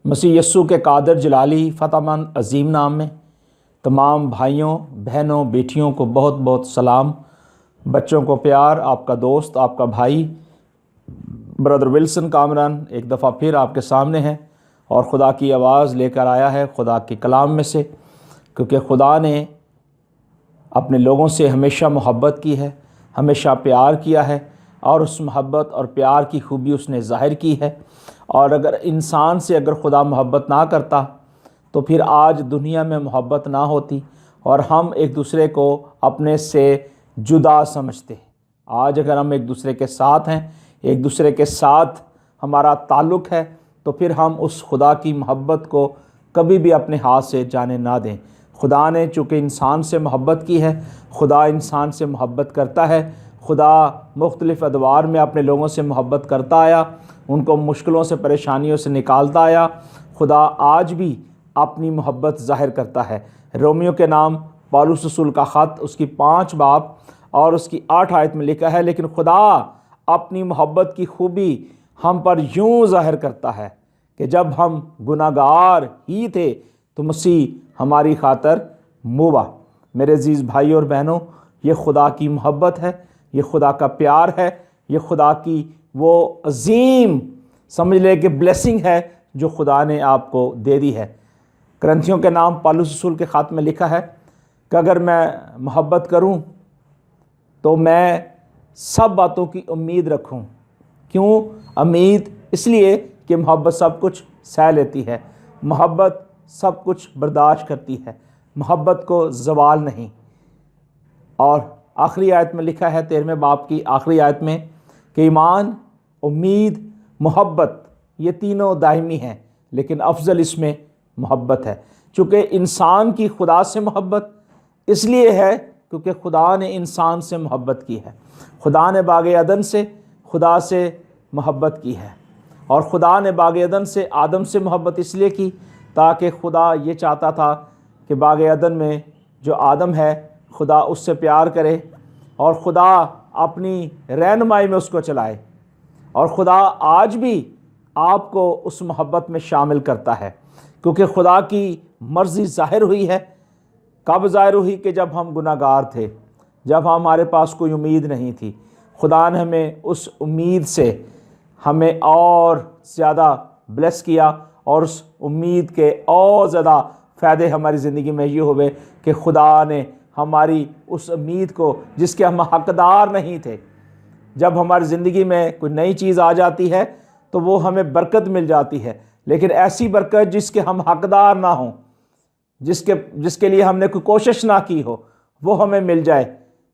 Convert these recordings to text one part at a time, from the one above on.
مسیح یسوع کے قادر جلالی فتح مند عظیم نام میں تمام بھائیوں بہنوں بیٹیوں کو بہت بہت سلام، بچوں کو پیار۔ آپ کا دوست آپ کا بھائی برادر ولسن کامران ایک دفعہ پھر آپ کے سامنے ہے اور خدا کی آواز لے کر آیا ہے خدا کے کلام میں سے، کیونکہ خدا نے اپنے لوگوں سے ہمیشہ محبت کی ہے، ہمیشہ پیار کیا ہے، اور اس محبت اور پیار کی خوبی اس نے ظاہر کی ہے۔ اور اگر انسان سے اگر خدا محبت نہ کرتا تو پھر آج دنیا میں محبت نہ ہوتی اور ہم ایک دوسرے کو اپنے سے جدا سمجھتے۔ آج اگر ہم ایک دوسرے کے ساتھ ہیں، ایک دوسرے کے ساتھ ہمارا تعلق ہے، تو پھر ہم اس خدا کی محبت کو کبھی بھی اپنے ہاتھ سے جانے نہ دیں۔ خدا نے چونکہ انسان سے محبت کی ہے، خدا انسان سے محبت کرتا ہے، خدا مختلف ادوار میں اپنے لوگوں سے محبت کرتا آیا، ان کو مشکلوں سے پریشانیوں سے نکالتا آیا۔ خدا آج بھی اپنی محبت ظاہر کرتا ہے۔ رومیو کے نام پالوس رسول کا خط اس کی 5 باب اور اس کی 8 آیت میں لکھا ہے، لیکن خدا اپنی محبت کی خوبی ہم پر یوں ظاہر کرتا ہے کہ جب ہم گناہ گار ہی تھے تو مسیح ہماری خاطر موبا۔ میرے عزیز بھائی اور بہنوں، یہ خدا کی محبت ہے، یہ خدا کا پیار ہے، یہ خدا کی وہ عظیم سمجھ لے کہ بلیسنگ ہے جو خدا نے آپ کو دے دی ہے۔ کرنتھیوں کے نام پالوس رسول کے خط میں لکھا ہے کہ اگر میں محبت کروں تو میں سب باتوں کی امید رکھوں۔ کیوں امید؟ اس لیے کہ محبت سب کچھ سہ لیتی ہے، محبت سب کچھ برداشت کرتی ہے، محبت کو زوال نہیں۔ اور آخری آیت میں لکھا ہے 13ویں باب کی آخری آیت میں کہ ایمان، امید، محبت یہ تینوں دائمی ہیں، لیکن افضل اس میں محبت ہے۔ چونکہ انسان کی خدا سے محبت اس لیے ہے کیونکہ خدا نے انسان سے محبت کی ہے۔ خدا نے باغ عدن سے خدا سے محبت کی ہے، اور خدا نے باغ عدن سے آدم سے محبت اس لیے کی تاکہ خدا یہ چاہتا تھا کہ باغ عدن میں جو آدم ہے خدا اس سے پیار کرے اور خدا اپنی رہنمائی میں اس کو چلائے، اور خدا آج بھی آپ کو اس محبت میں شامل کرتا ہے، کیونکہ خدا کی مرضی ظاہر ہوئی ہے۔ کب ظاہر ہوئی؟ کہ جب ہم گناہ گار تھے، جب ہمارے پاس کوئی امید نہیں تھی، خدا نے ہمیں اس امید سے ہمیں اور زیادہ بلیس کیا، اور اس امید کے اور زیادہ فائدے ہماری زندگی میں یہ ہوئے کہ خدا نے ہماری اس امید کو جس کے ہم حقدار نہیں تھے، جب ہماری زندگی میں کوئی نئی چیز آ جاتی ہے تو وہ ہمیں برکت مل جاتی ہے، لیکن ایسی برکت جس کے ہم حقدار نہ ہوں، جس کے لیے ہم نے کوئی کوشش نہ کی ہو، وہ ہمیں مل جائے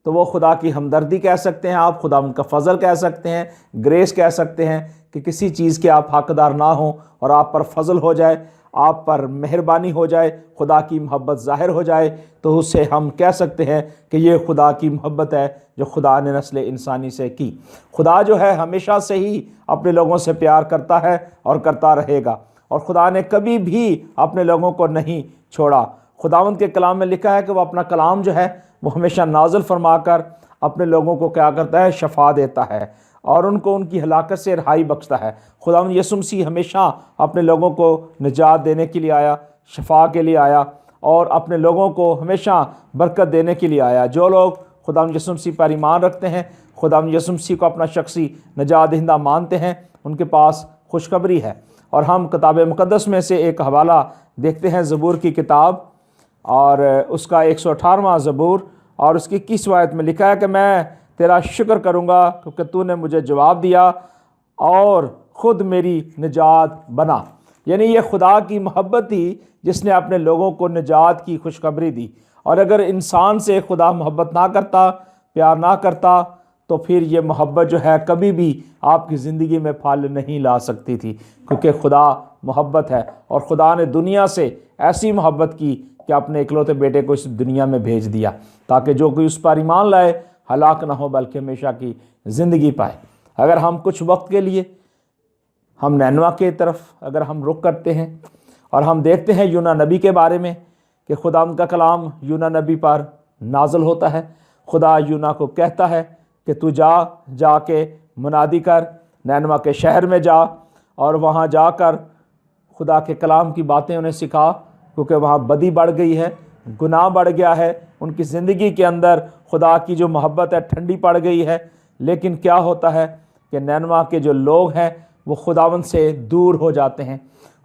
تو وہ خدا کی ہمدردی کہہ سکتے ہیں، آپ خدا ان کا فضل کہہ سکتے ہیں، گریس کہہ سکتے ہیں کہ کسی چیز کے آپ حقدار نہ ہوں اور آپ پر فضل ہو جائے، آپ پر مہربانی ہو جائے، خدا کی محبت ظاہر ہو جائے، تو اسے ہم کہہ سکتے ہیں کہ یہ خدا کی محبت ہے جو خدا نے نسل انسانی سے کی۔ خدا جو ہے ہمیشہ سے ہی اپنے لوگوں سے پیار کرتا ہے اور کرتا رہے گا، اور خدا نے کبھی بھی اپنے لوگوں کو نہیں چھوڑا۔ خداوند کے کلام میں لکھا ہے کہ وہ اپنا کلام جو ہے وہ ہمیشہ نازل فرما کر اپنے لوگوں کو کیا کرتا ہے؟ شفا دیتا ہے، اور ان کو ان کی ہلاکت سے رہائی بخشتا ہے۔ خداوند یسوع مسیح ہمیشہ اپنے لوگوں کو نجات دینے کے لیے آیا، شفا کے لیے آیا، اور اپنے لوگوں کو ہمیشہ برکت دینے کے لیے آیا۔ جو لوگ خداوند یسوع مسیح پر ایمان رکھتے ہیں، خداوند یسوع مسیح کو اپنا شخصی نجات دہندہ مانتے ہیں، ان کے پاس خوشخبری ہے۔ اور ہم کتاب مقدس میں سے ایک حوالہ دیکھتے ہیں، زبور کی کتاب اور اس کا 118واں زبور اور اس کی 21واں آیت میں لکھا ہے کہ میں تیرا شکر کروں گا کیونکہ تو نے مجھے جواب دیا اور خود میری نجات بنا۔ یعنی یہ خدا کی محبت تھی جس نے اپنے لوگوں کو نجات کی خوشخبری دی، اور اگر انسان سے خدا محبت نہ کرتا، پیار نہ کرتا، تو پھر یہ محبت جو ہے کبھی بھی آپ کی زندگی میں پھل نہیں لا سکتی تھی، کیونکہ خدا محبت ہے، اور خدا نے دنیا سے ایسی محبت کی کہ اپنے اکلوتے بیٹے کو اس دنیا میں بھیج دیا تاکہ جو کوئی اس پر ایمان لائے ہلاک نہ ہو بلکہ ہمیشہ کی زندگی پائے۔ اگر ہم کچھ وقت کے لیے ہم نینوا کی طرف اگر ہم رخ کرتے ہیں اور ہم دیکھتے ہیں یونا نبی کے بارے میں کہ خدا ان کا کلام یونا نبی پر نازل ہوتا ہے، خدا یونا کو کہتا ہے کہ تو جا کے منادی کر، نینوا کے شہر میں جا اور وہاں جا کر خدا کے کلام کی باتیں انہیں سکھا، کیونکہ وہاں بدی بڑھ گئی ہے، گناہ بڑھ گیا ہے، ان کی زندگی کے اندر خدا کی جو محبت ہے ٹھنڈی پڑ گئی ہے۔ لیکن کیا ہوتا ہے کہ نینوا کے جو لوگ ہیں وہ خداوند سے دور ہو جاتے ہیں،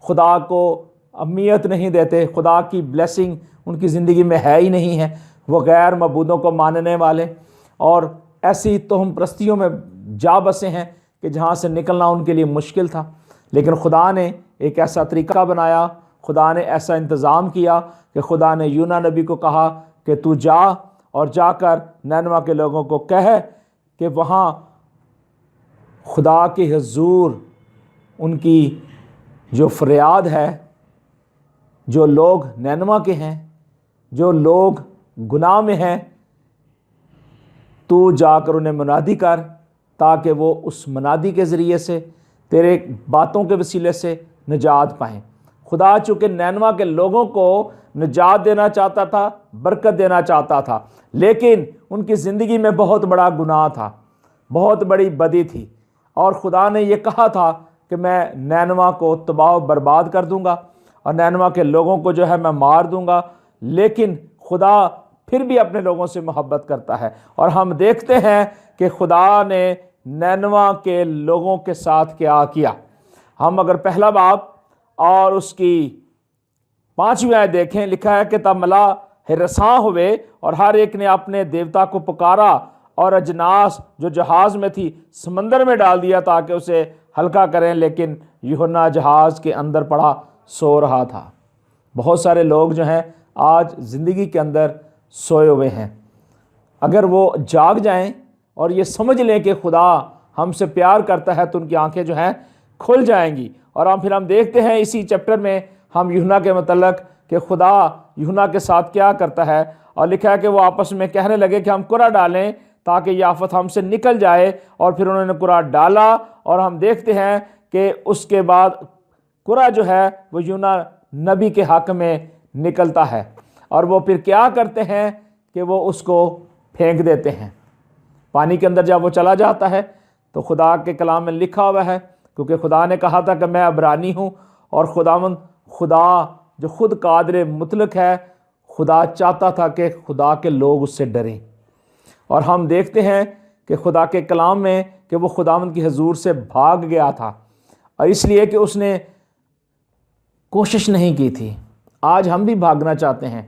خدا کو اہمیت نہیں دیتے، خدا کی بلیسنگ ان کی زندگی میں ہے ہی نہیں ہے، وہ غیر معبودوں کو ماننے والے اور ایسی توہم پرستیوں میں جا بسے ہیں کہ جہاں سے نکلنا ان کے لیے مشکل تھا۔ لیکن خدا نے ایک ایسا طریقہ بنایا، خدا نے ایسا انتظام کیا کہ خدا نے یونا نبی کو کہا کہ تو جا اور جا کر نینوا کے لوگوں کو کہے کہ وہاں خدا کے حضور ان کی جو فریاد ہے، جو لوگ نینوا کے ہیں، جو لوگ گناہ میں ہیں، تو جا کر انہیں منادی کر تاکہ وہ اس منادی کے ذریعے سے تیرے باتوں کے وسیلے سے نجات پائیں۔ خدا چونکہ نینوا کے لوگوں کو نجات دینا چاہتا تھا، برکت دینا چاہتا تھا، لیکن ان کی زندگی میں بہت بڑا گناہ تھا، بہت بڑی بدی تھی، اور خدا نے یہ کہا تھا کہ میں نینوا کو تباہ و برباد کر دوں گا اور نینوا کے لوگوں کو جو ہے میں مار دوں گا۔ لیکن خدا پھر بھی اپنے لوگوں سے محبت کرتا ہے، اور ہم دیکھتے ہیں کہ خدا نے نینوا کے لوگوں کے ساتھ کیا کیا۔ ہم اگر پہلا باب اور اس کی 5ویں آیت دیکھیں، لکھا ہے کہ تب ملاح رساں ہوئے اور ہر ایک نے اپنے دیوتا کو پکارا اور اجناس جو جہاز میں تھی سمندر میں ڈال دیا تاکہ اسے ہلکا کریں، لیکن یوحنا جہاز کے اندر پڑا سو رہا تھا۔ بہت سارے لوگ جو ہیں آج زندگی کے اندر سوئے ہوئے ہیں، اگر وہ جاگ جائیں اور یہ سمجھ لیں کہ خدا ہم سے پیار کرتا ہے تو ان کی آنکھیں جو ہیں کھل جائیں گی۔ اور ہم دیکھتے ہیں اسی چیپٹر میں ہم یوحنا کے متعلق کہ خدا یوحنا کے ساتھ کیا کرتا ہے، اور لکھا ہے کہ وہ آپس میں کہنے لگے کہ ہم قرعہ ڈالیں تاکہ یہ آفت ہم سے نکل جائے، اور پھر انہوں نے قرعہ ڈالا، اور ہم دیکھتے ہیں کہ اس کے بعد قرعہ جو ہے وہ یوحنا نبی کے حق میں نکلتا ہے، اور وہ پھر کیا کرتے ہیں کہ وہ اس کو پھینک دیتے ہیں پانی کے اندر۔ جب وہ چلا جاتا ہے تو خدا کے کلام میں لکھا ہوا ہے، کیونکہ خدا نے کہا تھا کہ میں عبرانی ہوں، اور خدا جو خود قادر مطلق ہے، خدا چاہتا تھا کہ خدا کے لوگ اس سے ڈریں، اور ہم دیکھتے ہیں کہ خدا کے کلام میں کہ وہ خداوند کی حضور سے بھاگ گیا تھا، اور اس لیے کہ اس نے کوشش نہیں کی تھی۔ آج ہم بھی بھاگنا چاہتے ہیں،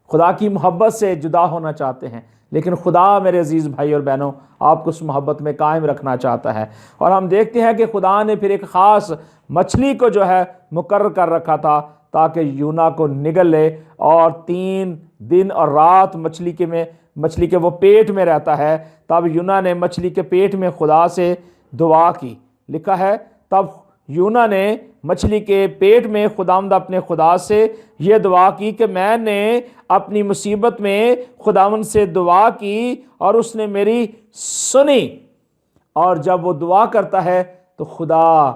خدا کی محبت سے جدا ہونا چاہتے ہیں، لیکن خدا میرے عزیز بھائی اور بہنوں آپ کو اس محبت میں قائم رکھنا چاہتا ہے۔ اور ہم دیکھتے ہیں کہ خدا نے پھر ایک خاص مچھلی کو جو ہے مقرر کر رکھا تھا تاکہ یونا کو نگل لے، اور 3 دن اور رات مچھلی کے وہ پیٹ میں رہتا ہے۔ تب یونا نے مچھلی کے پیٹ میں خدا سے دعا کی، لکھا ہے تب یونا نے مچھلی کے پیٹ میں خداوند اپنے خدا سے یہ دعا کی کہ میں نے اپنی مصیبت میں خداوند سے دعا کی اور اس نے میری سنی۔ اور جب وہ دعا کرتا ہے تو خدا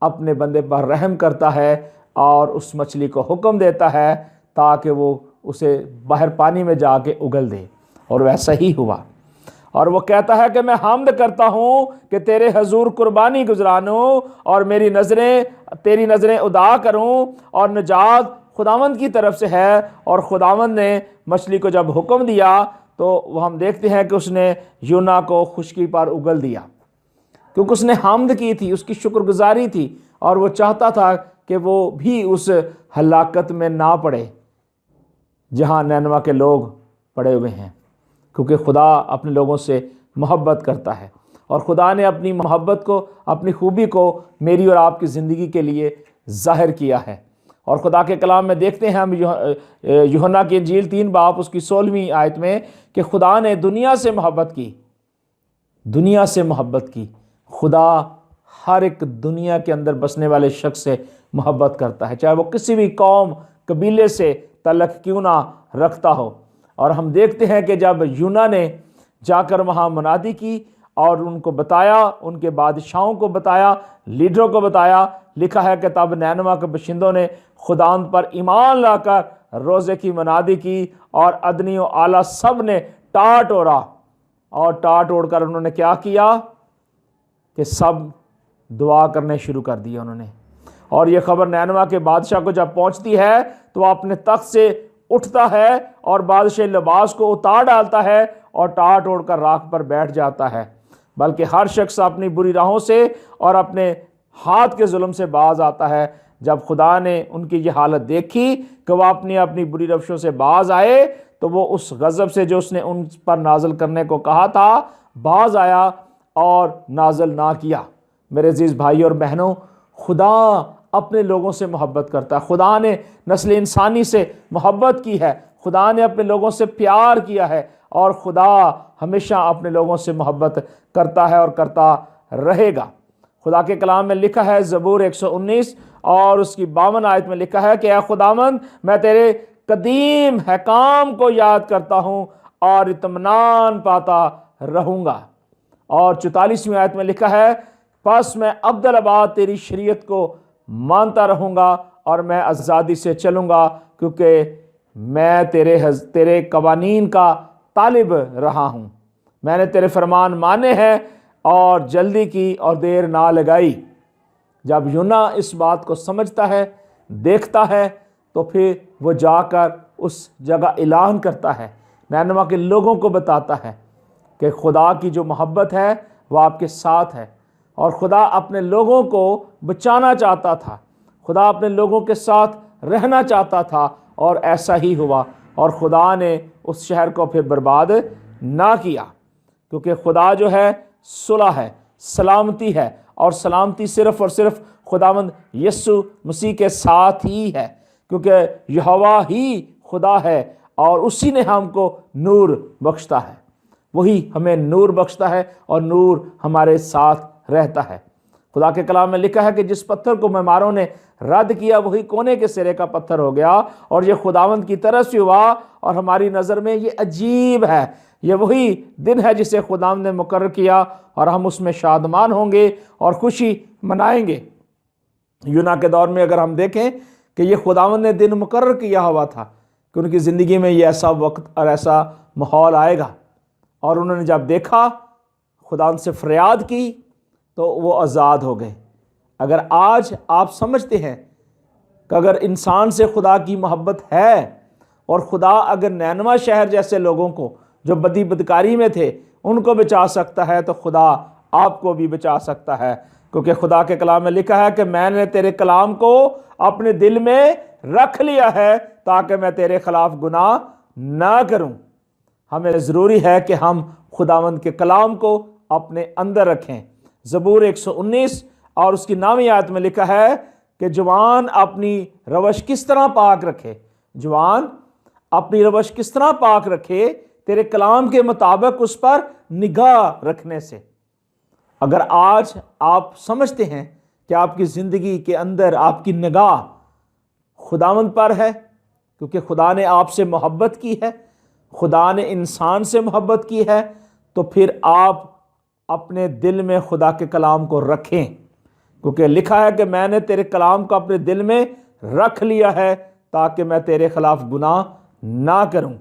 اپنے بندے پر رحم کرتا ہے اور اس مچھلی کو حکم دیتا ہے تاکہ وہ اسے باہر پانی میں جا کے اگل دے، اور ویسا ہی ہوا۔ اور وہ کہتا ہے کہ میں حمد کرتا ہوں کہ تیرے حضور قربانی گزرانوں اور تیری نظریں ادا کروں، اور نجات خداوند کی طرف سے ہے۔ اور خداوند نے مچھلی کو جب حکم دیا تو وہ ہم دیکھتے ہیں کہ اس نے یونا کو خشکی پر اگل دیا، کیونکہ اس نے حمد کی تھی، اس کی شکر گزاری تھی، اور وہ چاہتا تھا کہ وہ بھی اس ہلاکت میں نہ پڑے جہاں نینوا کے لوگ پڑے ہوئے ہیں، کیونکہ خدا اپنے لوگوں سے محبت کرتا ہے، اور خدا نے اپنی محبت کو، اپنی خوبی کو میری اور آپ کی زندگی کے لیے ظاہر کیا ہے۔ اور خدا کے کلام میں دیکھتے ہیں ہم یوحنا کی انجیل 3 باب اس کی 16ویں آیت میں کہ خدا نے دنیا سے محبت کی۔ خدا ہر ایک دنیا کے اندر بسنے والے شخص سے محبت کرتا ہے، چاہے وہ کسی بھی قوم قبیلے سے تعلق کیوں نہ رکھتا ہو۔ اور ہم دیکھتے ہیں کہ جب یونا نے جا کر وہاں منادی کی اور ان کو بتایا، ان کے بادشاہوں کو بتایا، لیڈروں کو بتایا، لکھا ہے کہ تب نینوا کے باشندوں نے خداوند پر ایمان لا کر روزے کی منادی کی، اور ادنی و اعلیٰ سب نے ٹاٹ اوڑ کر انہوں نے کیا کیا کہ سب دعا کرنے شروع کر دیا انہوں نے۔ اور یہ خبر نینوا کے بادشاہ کو جب پہنچتی ہے تو وہ اپنے تخت سے اٹھتا ہے اور بادشاہ لباس کو اتار ڈالتا ہے اور ٹاٹ اوڑھ کر راکھ پر بیٹھ جاتا ہے، بلکہ ہر شخص اپنی بری راہوں سے اور اپنے ہاتھ کے ظلم سے باز آتا ہے۔ جب خدا نے ان کی یہ حالت دیکھی کہ وہ اپنی بری روشوں سے باز آئے تو وہ اس غضب سے جو اس نے ان پر نازل کرنے کو کہا تھا باز آیا اور نازل نہ کیا۔ میرے عزیز بھائی اور بہنوں، خدا اپنے لوگوں سے محبت کرتا ہے۔ خدا نے نسل انسانی سے محبت کی ہے، خدا نے اپنے لوگوں سے پیار کیا ہے، اور خدا ہمیشہ اپنے لوگوں سے محبت کرتا ہے اور کرتا رہے گا۔ خدا کے کلام میں لکھا ہے، زبور 119 اور اس کی 52 آیت میں لکھا ہے کہ اے خداوند، میں تیرے قدیم احکام کو یاد کرتا ہوں اور اطمینان پاتا رہوں گا۔ اور 44ویں آیت میں لکھا ہے، پس میں ابدالآباد تیری شریعت کو مانتا رہوں گا اور میں آزادی سے چلوں گا، کیونکہ میں تیرے قوانین کا طالب رہا ہوں۔ میں نے تیرے فرمان مانے ہیں اور جلدی کی اور دیر نہ لگائی۔ جب یونا اس بات کو سمجھتا ہے، دیکھتا ہے، تو پھر وہ جا کر اس جگہ اعلان کرتا ہے، نینوا کے لوگوں کو بتاتا ہے کہ خدا کی جو محبت ہے وہ آپ کے ساتھ ہے، اور خدا اپنے لوگوں کو بچانا چاہتا تھا، خدا اپنے لوگوں کے ساتھ رہنا چاہتا تھا، اور ایسا ہی ہوا، اور خدا نے اس شہر کو پھر برباد نہ کیا، کیونکہ خدا جو ہے صلح ہے، سلامتی ہے، اور سلامتی صرف اور صرف خداوند یسوع مسیح کے ساتھ ہی ہے، کیونکہ یہوہ ہی خدا ہے اور اسی نے ہم کو نور بخشتا ہے، وہی ہمیں نور بخشتا ہے اور نور ہمارے ساتھ رہتا ہے۔ خدا کے کلام میں لکھا ہے کہ جس پتھر کو معماروں نے رد کیا وہی کونے کے سرے کا پتھر ہو گیا، اور یہ خداوند کی طرف سے ہوا، اور ہماری نظر میں یہ عجیب ہے۔ یہ وہی دن ہے جسے خداوند نے مقرر کیا، اور ہم اس میں شادمان ہوں گے اور خوشی منائیں گے۔ یونا کے دور میں اگر ہم دیکھیں کہ یہ خداوند نے دن مقرر کیا ہوا تھا کہ ان کی زندگی میں یہ ایسا وقت اور ایسا ماحول آئے گا، اور انہوں نے جب دیکھا، خداوند سے فریاد کی، تو وہ آزاد ہو گئے۔ اگر آج آپ سمجھتے ہیں کہ اگر انسان سے خدا کی محبت ہے، اور خدا اگر نینوا شہر جیسے لوگوں کو جو بدی بدکاری میں تھے ان کو بچا سکتا ہے، تو خدا آپ کو بھی بچا سکتا ہے، کیونکہ خدا کے کلام میں لکھا ہے کہ میں نے تیرے کلام کو اپنے دل میں رکھ لیا ہے تاکہ میں تیرے خلاف گناہ نہ کروں۔ ہمیں ضروری ہے کہ ہم خداوند کے کلام کو اپنے اندر رکھیں۔ زبور 119 اور اس کی 9ویں آیت میں لکھا ہے کہ جوان اپنی روش کس طرح پاک رکھے، جوان اپنی روش کس طرح پاک رکھے، تیرے کلام کے مطابق اس پر نگاہ رکھنے سے۔ اگر آج آپ سمجھتے ہیں کہ آپ کی زندگی کے اندر آپ کی نگاہ خداوند پر ہے، کیونکہ خدا نے آپ سے محبت کی ہے، خدا نے انسان سے محبت کی ہے، تو پھر آپ اپنے دل میں خدا کے کلام کو رکھیں، کیونکہ لکھا ہے کہ میں نے تیرے کلام کو اپنے دل میں رکھ لیا ہے تاکہ میں تیرے خلاف گناہ نہ کروں۔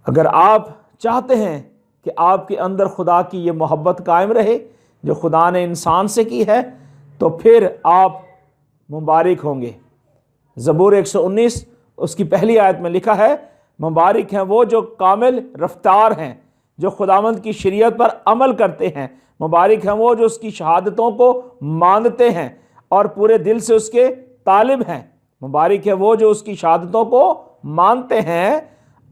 اگر آپ چاہتے ہیں کہ آپ کے اندر خدا کی یہ محبت قائم رہے جو خدا نے انسان سے کی ہے، تو پھر آپ مبارک ہوں گے۔ زبور 119 اس کی پہلی آیت میں لکھا ہے، مبارک ہیں وہ جو کامل رفتار ہیں، جو خداوند کی شریعت پر عمل کرتے ہیں، مبارک ہیں وہ جو اس کی شہادتوں کو مانتے ہیں اور پورے دل سے اس کے طالب ہیں، مبارک ہے وہ جو اس کی شہادتوں کو مانتے ہیں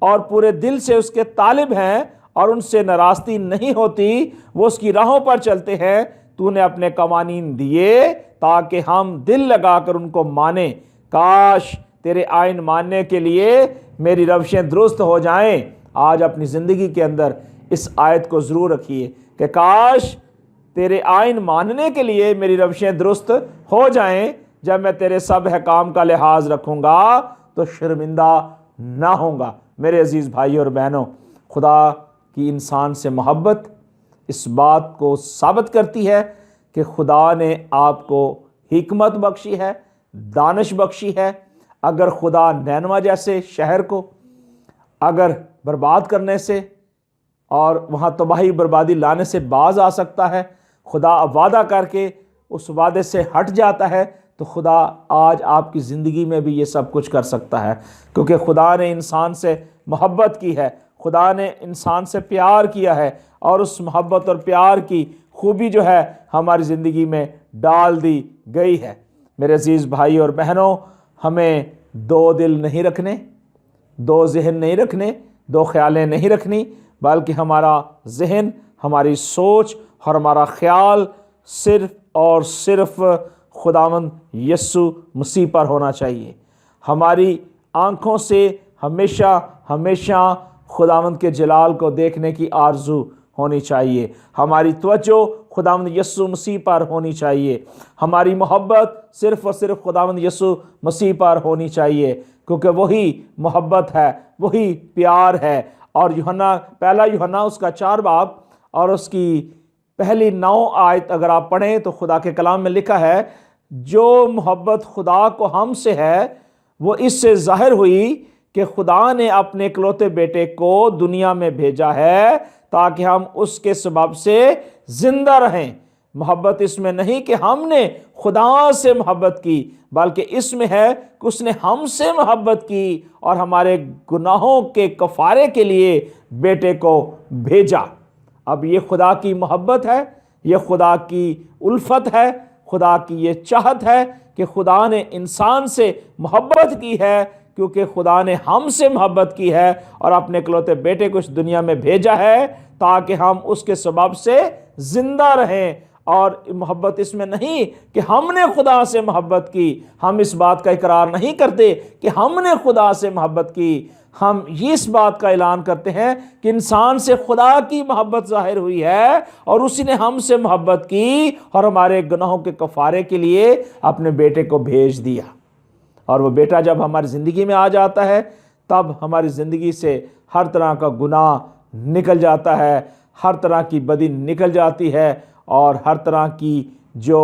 اور پورے دل سے اس کے طالب ہیں اور ان سے ناراستی نہیں ہوتی، وہ اس کی راہوں پر چلتے ہیں۔ تو نے اپنے قوانین دیے تاکہ ہم دل لگا کر ان کو مانیں، کاش تیرے آئین ماننے کے لیے میری روشیں درست ہو جائیں۔ آج اپنی زندگی کے اندر اس آیت کو ضرور رکھیے کہ کاش تیرے آئین ماننے کے لیے میری روشیں درست ہو جائیں، جب میں تیرے سب احکام کا لحاظ رکھوں گا تو شرمندہ نہ ہوں گا۔ میرے عزیز بھائی اور بہنوں، خدا کی انسان سے محبت اس بات کو ثابت کرتی ہے کہ خدا نے آپ کو حکمت بخشی ہے، دانش بخشی ہے۔ اگر خدا نینوا جیسے شہر کو اگر برباد کرنے سے اور وہاں تباہی بربادی لانے سے باز آ سکتا ہے، خدا وعدہ کر کے اس وعدے سے ہٹ جاتا ہے، تو خدا آج آپ کی زندگی میں بھی یہ سب کچھ کر سکتا ہے، کیونکہ خدا نے انسان سے محبت کی ہے، خدا نے انسان سے پیار کیا ہے، اور اس محبت اور پیار کی خوبی جو ہے ہماری زندگی میں ڈال دی گئی ہے۔ میرے عزیز بھائی اور بہنوں، ہمیں دو دل نہیں رکھنے، دو ذہن نہیں رکھنے، دو خیالیں نہیں رکھنی، بلکہ ہمارا ذہن، ہماری سوچ اور ہمارا خیال صرف اور صرف خداوند یسوع مسیح پر ہونا چاہیے۔ ہماری آنکھوں سے ہمیشہ ہمیشہ خداوند کے جلال کو دیکھنے کی آرزو ہونی چاہیے، ہماری توجہ خداوند یسوع مسیح پر ہونی چاہیے، ہماری محبت صرف اور صرف خداوند یسوع مسیح پر ہونی چاہیے، کیونکہ وہی محبت ہے، وہی پیار ہے۔ اور پہلا یوحنا اس کا 4 باب اور اس کی پہلی 9 آیت اگر آپ پڑھیں تو خدا کے کلام میں لکھا ہے، جو محبت خدا کو ہم سے ہے وہ اس سے ظاہر ہوئی کہ خدا نے اپنے اکلوتے بیٹے کو دنیا میں بھیجا ہے تاکہ ہم اس کے سبب سے زندہ رہیں۔ محبت اس میں نہیں کہ ہم نے خدا سے محبت کی، بلکہ اس میں ہے کہ اس نے ہم سے محبت کی اور ہمارے گناہوں کے کفارے کے لیے بیٹے کو بھیجا۔ اب یہ خدا کی محبت ہے، یہ خدا کی الفت ہے، خدا کی یہ چاہت ہے کہ خدا نے انسان سے محبت کی ہے، کیونکہ خدا نے ہم سے محبت کی ہے اور اپنے اکلوتے بیٹے کو اس دنیا میں بھیجا ہے تاکہ ہم اس کے سبب سے زندہ رہیں۔ اور محبت اس میں نہیں کہ ہم نے خدا سے محبت کی، ہم اس بات کا اقرار نہیں کرتے کہ ہم نے خدا سے محبت کی، ہم اس بات کا اعلان کرتے ہیں کہ انسان سے خدا کی محبت ظاہر ہوئی ہے اور اسی نے ہم سے محبت کی اور ہمارے گناہوں کے کفارے کے لیے اپنے بیٹے کو بھیج دیا۔ اور وہ بیٹا جب ہماری زندگی میں آ جاتا ہے تب ہماری زندگی سے ہر طرح کا گناہ نکل جاتا ہے، ہر طرح کی بدی نکل جاتی ہے، اور ہر طرح کی جو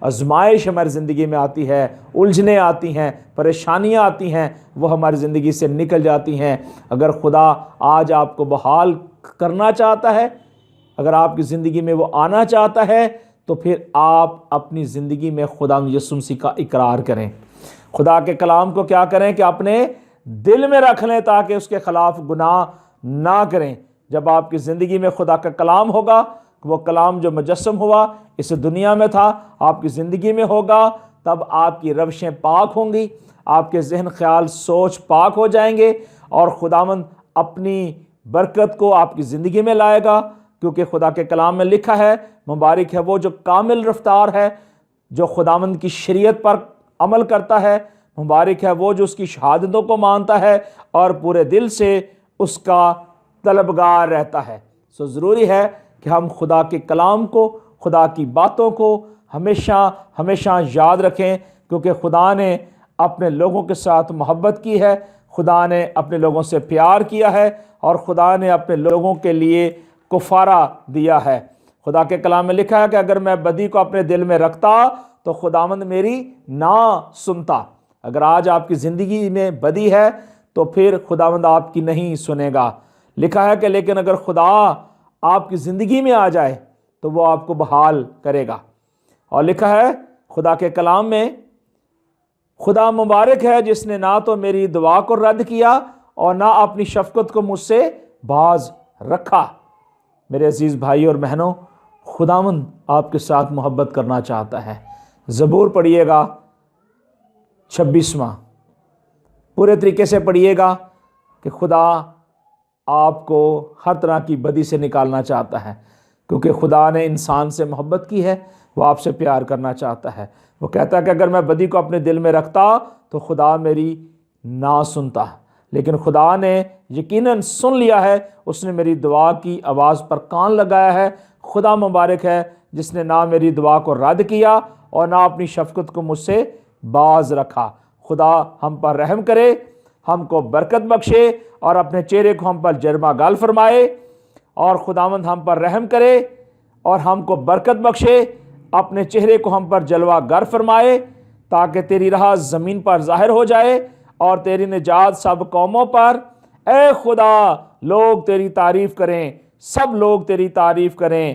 آزمائش ہماری زندگی میں آتی ہے، الجھنیں آتی ہیں، پریشانیاں آتی ہیں، وہ ہماری زندگی سے نکل جاتی ہیں۔ اگر خدا آج آپ کو بحال کرنا چاہتا ہے، اگر آپ کی زندگی میں وہ آنا چاہتا ہے، تو پھر آپ اپنی زندگی میں خدا یسوع مسیح کا اقرار کریں، خدا کے کلام کو کیا کریں کہ اپنے دل میں رکھ لیں تاکہ اس کے خلاف گناہ نہ کریں۔ جب آپ کی زندگی میں خدا کا کلام ہوگا، وہ کلام جو مجسم ہوا اس دنیا میں تھا آپ کی زندگی میں ہوگا، تب آپ کی روشیں پاک ہوں گی، آپ کے ذہن خیال سوچ پاک ہو جائیں گے، اور خداوند اپنی برکت کو آپ کی زندگی میں لائے گا، کیونکہ خدا کے کلام میں لکھا ہے، مبارک ہے وہ جو کامل رفتار ہے، جو خداوند کی شریعت پر عمل کرتا ہے، مبارک ہے وہ جو اس کی شہادتوں کو مانتا ہے اور پورے دل سے اس کا طلبگار رہتا ہے۔ سو ضروری ہے کہ ہم خدا کے کلام کو، خدا کی باتوں کو ہمیشہ ہمیشہ یاد رکھیں، کیونکہ خدا نے اپنے لوگوں کے ساتھ محبت کی ہے، خدا نے اپنے لوگوں سے پیار کیا ہے، اور خدا نے اپنے لوگوں کے لیے کفارہ دیا ہے۔ خدا کے کلام میں لکھا ہے کہ اگر میں بدی کو اپنے دل میں رکھتا تو خداوند میری نہ سنتا۔ اگر آج آپ کی زندگی میں بدی ہے تو پھر خداوند آپ کی نہیں سنے گا۔ لکھا ہے کہ لیکن اگر خدا آپ کی زندگی میں آ جائے تو وہ آپ کو بحال کرے گا۔ اور لکھا ہے خدا کے کلام میں، خدا مبارک ہے جس نے نہ تو میری دعا کو رد کیا اور نہ اپنی شفقت کو مجھ سے باز رکھا۔ میرے عزیز بھائی اور بہنوں، خداوند آپ کے ساتھ محبت کرنا چاہتا ہے۔ زبور پڑھیے گا 26واں، پورے طریقے سے پڑھیے گا کہ خدا آپ کو ہر طرح کی بدی سے نکالنا چاہتا ہے، کیونکہ خدا نے انسان سے محبت کی ہے، وہ آپ سے پیار کرنا چاہتا ہے۔ وہ کہتا ہے کہ اگر میں بدی کو اپنے دل میں رکھتا تو خدا میری نہ سنتا، لیکن خدا نے یقیناً سن لیا ہے، اس نے میری دعا کی آواز پر کان لگایا ہے۔ خدا مبارک ہے جس نے نہ میری دعا کو رد کیا اور نہ اپنی شفقت کو مجھ سے باز رکھا۔ خدا ہم پر رحم کرے، ہم کو برکت بخشے اور اپنے چہرے کو ہم پر جرما گال فرمائے، اور خداوند ہم پر رحم کرے اور ہم کو برکت بخشے، اپنے چہرے کو ہم پر جلوہ گر فرمائے، تاکہ تیری راہ زمین پر ظاہر ہو جائے اور تیری نجات سب قوموں پر۔ اے خدا، لوگ تیری تعریف کریں، سب لوگ تیری تعریف کریں،